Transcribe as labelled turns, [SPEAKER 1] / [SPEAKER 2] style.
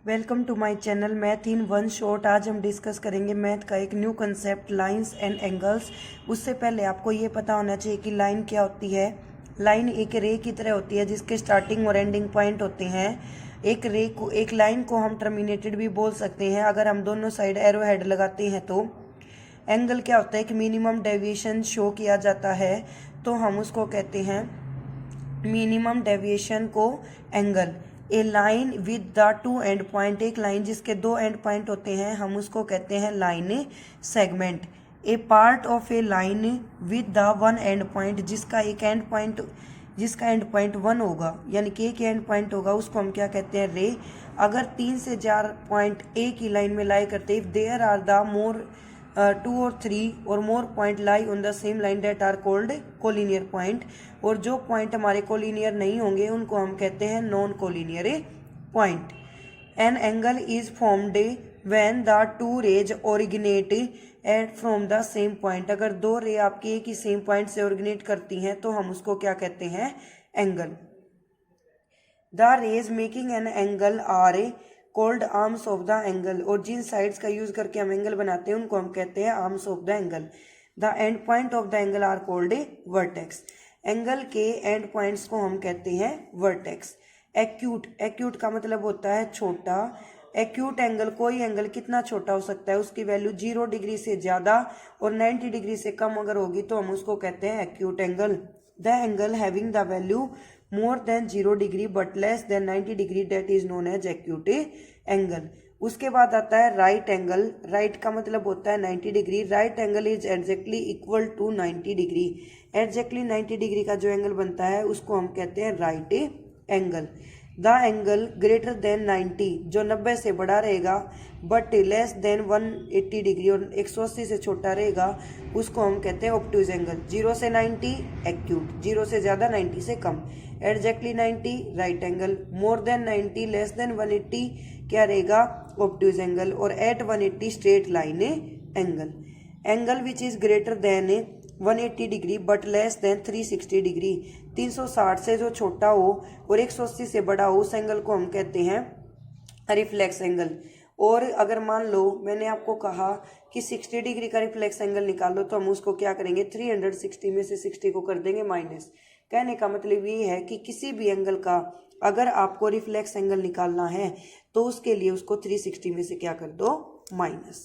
[SPEAKER 1] Welcome to my channel math in one shot. आज हम discuss करेंगे मैथ का एक new concept lines and angles. उससे पहले आपको ये पता होना चाहिए कि लाइन क्या होती है। लाइन एक रे की तरह होती है जिसके स्टार्टिंग और एंडिंग पॉइंट होते हैं। एक लाइन को हम टर्मिनेटेड भी बोल सकते हैं अगर हम दोनों साइड एरो हेड लगाते हैं तो। एंगल क्या होता है कि मिनिमम डेविएशन शो किया जाता है तो हम उसको कहते हैं मिनिमम डेविएशन को angle. A line with the two and point, एक लाइन जिसके दो एंड पॉइंट होते हैं हम उसको कहते हैं line segment. A part of A line with the one and point, जिसका एंड पॉइंट वन होगा यानी कि एक एंड पॉइंट होगा उसको हम क्या कहते हैं रे। अगर 3 से 4 पॉइंट एक ही लाइन में लाई करते if there are the more 2 और 3 और more point lie on the same line that are called collinear point. और जो पॉइंट हमारे कोलिनियर नहीं होंगे उनको हम कहते हैं non collinear point. An angle is formed when the two rays originate at from the same point. अगर दो रे आपकी एक ही सेम पॉइंट से ओरिजिनेट करती हैं तो हम उसको क्या कहते हैं angle. The rays making an angle are called arms of the angle, और जिन साइड्स का यूज करके हम एंगल बनाते हैं उनको हम कहते हैं arms of the angle. The end point of the angle are called vertex. Angle के एंड पॉइंट्स को हम कहते हैं वर्टेक्स। एक्यूट का मतलब होता है छोटा। एक्यूट एंगल, कोई एंगल कितना छोटा हो सकता है, उसकी वैल्यू 0 डिग्री से ज्यादा और 90 डिग्री से कम अगर होगी तो हम उसको कहते हैं acute angle. The angle having the value more than 0 degree but less than 90 degree that is known as acute angle. उसके बाद आता है राइट एंगल। राइट का मतलब होता है 90 degree. Right angle is exactly equal to 90 degree. Exactly 90 degree का जो एंगल बनता है उसको हम कहते हैं right angle. The angle greater than 90, जो 90 से बड़ा रहेगा बट लेस देन 180 डिग्री और 180 से छोटा रहेगा उसको हम कहते हैं ऑब्टूज एंगल। 0 से 90 एक्यूट, 0 से ज़्यादा 90 से कम exactly 90 right angle, more than 90 less than 180 क्या रहेगा ऑब्टूज एंगल, और at 180 straight line angle. Angle which is greater than 180 degree but less than 360 degree, 360 से जो छोटा हो और 180 से बड़ा हो उस एंगल को हम कहते हैं रिफ्लेक्स एंगल। और अगर मान लो मैंने आपको कहा कि 60 डिग्री का रिफ्लेक्स एंगल निकालो तो हम उसको क्या करेंगे 360 में से 60 को कर देंगे माइनस। कहने का मतलब ये है कि किसी भी एंगल का अगर आपको रिफ्लेक्स एंगल निकालना है तो उसके लिए उसको 360 में से क्या कर दो माइनस।